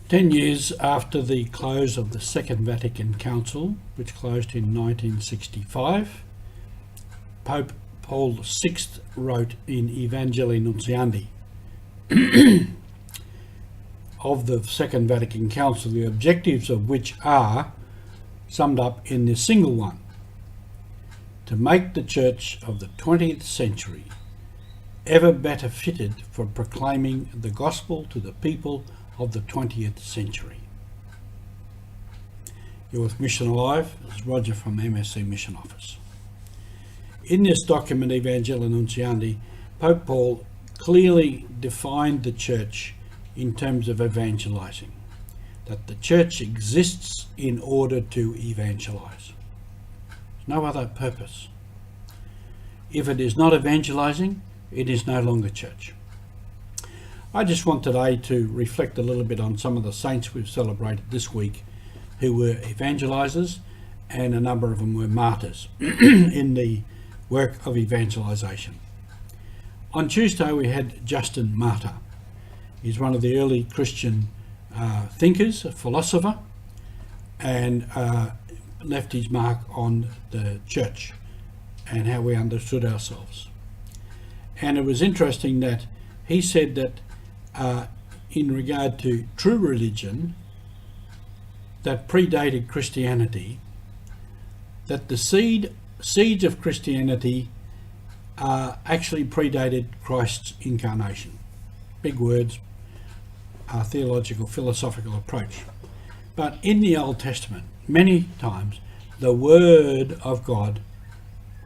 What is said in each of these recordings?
10 years after the close of the Second Vatican Council, which closed in 1965, Pope Paul VI wrote in Evangelize of the Second Vatican Council, the objectives of which are summed up in this single one: to make the Church of the 20th century ever better fitted for proclaiming the gospel to the people of the 20th century. You're with Mission Alive. This is Roger from MSC Mission Office. In this document, Evangelize, Pope Paul clearly defined the Church in terms of evangelizing, that the Church exists in order to evangelize. There's no other purpose. If it is not evangelizing, it is no longer church. I just want today to reflect a little bit on some of the saints we've celebrated this week who were evangelizers, and a number of them were martyrs in the work of evangelization. On Tuesday we had Justin Martyr. He's one of the early Christian thinkers, a philosopher, and left his mark on the church and how we understood ourselves. And it was interesting that he said that in regard to true religion that predated Christianity, that the seeds of Christianity actually predated Christ's incarnation. Big words, theological, philosophical approach. But in the Old Testament, many times, the Word of God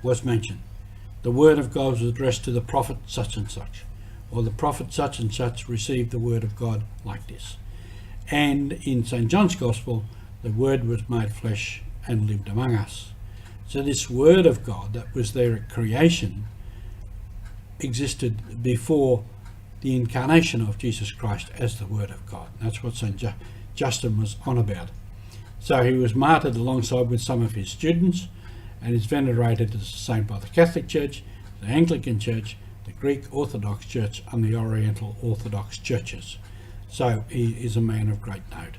was mentioned. The Word of God was addressed to the prophet such and such, or the prophet such and such received the Word of God like this. And in St. John's Gospel, the Word was made flesh and lived among us. So this Word of God that was there at creation existed before the incarnation of Jesus Christ as the Word of God. That's what St. Justin was on about. So he was martyred alongside with some of his students, and is venerated as a saint by the Catholic Church, the Anglican Church, the Greek Orthodox Church, and the Oriental Orthodox Churches. So he is a man of great note.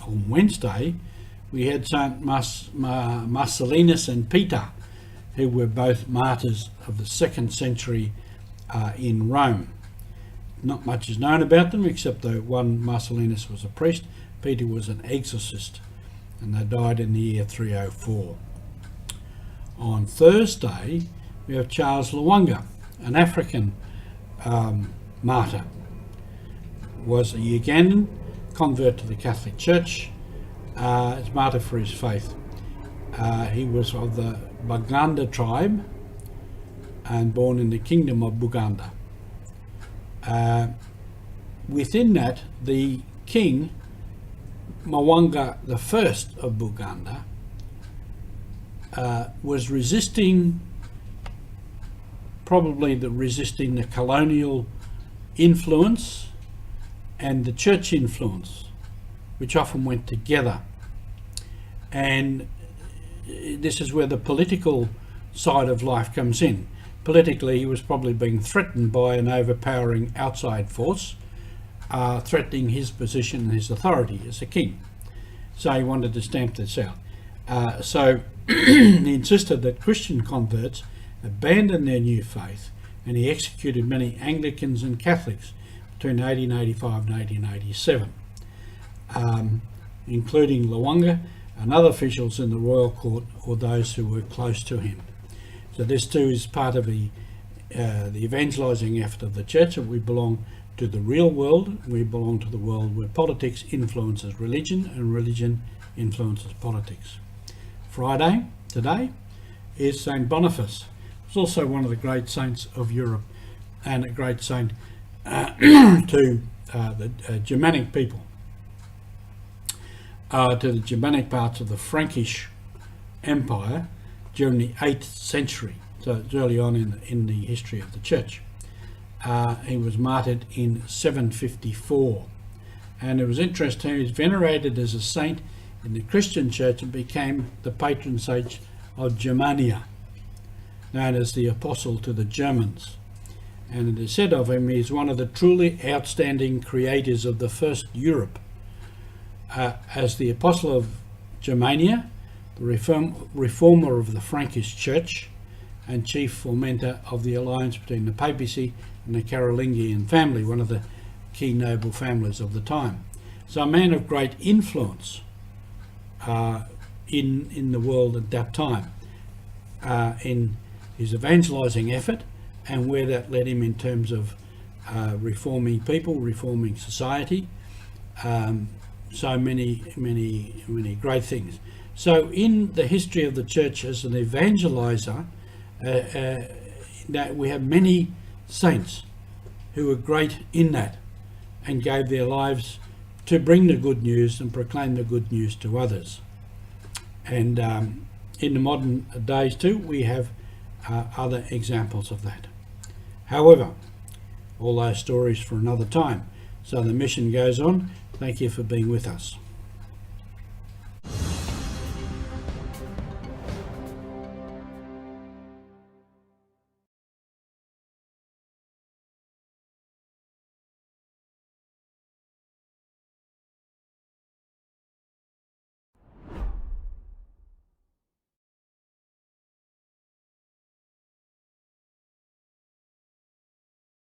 On Wednesday, we had St. Marcellinus and Peter, who were both martyrs of the 2nd century in Rome. Not much is known about them, except that one, Marcellinus, was a priest, Peter was an exorcist, and they died in the year 304. On Thursday, we have Charles Lwanga, an African martyr. Was a Ugandan convert to the Catholic Church. Is martyred for his faith. He was of the Baganda tribe and born in the kingdom of Buganda. Within that, the king Mwanga I of Buganda was resisting the colonial influence and the church influence, which often went together. And this is where the political side of life comes in. Politically, he was probably being threatened by an overpowering outside force, threatening his position and his authority as a king. So he wanted to stamp this out. So he insisted that Christian converts abandon their new faith, and he executed many Anglicans and Catholics between 1885 and 1887, including Lwanga and other officials in the royal court or those who were close to him. So this too is part of the evangelizing effort of the church, that we belong to the real world. We belong to the world where politics influences religion and religion influences politics. Friday, today, is St. Boniface. He's also one of the great saints of Europe and a great saint to the Germanic people, to the Germanic parts of the Frankish Empire during the 8th century. So it's early on in the history of the church. He was martyred in 754. And it was interesting, he was venerated as a saint in the Christian church and became the patron saint of Germania, known as the apostle to the Germans. And it is said of him, he is one of the truly outstanding creators of the first Europe. As the apostle of Germania, the reformer of the Frankish Church, and chief fomenter of the alliance between the papacy and the Carolingian family, one of the key noble families of the time. So a man of great influence in the world at that time, in his evangelizing effort, and where that led him in terms of reforming people, reforming society, so many great things. So in the history of the church as an evangelizer, that we have many saints who were great in that and gave their lives to bring the good news and proclaim the good news to others. And in the modern days too, we have other examples of that. However, all those stories for another time. So the mission goes on. Thank you for being with us.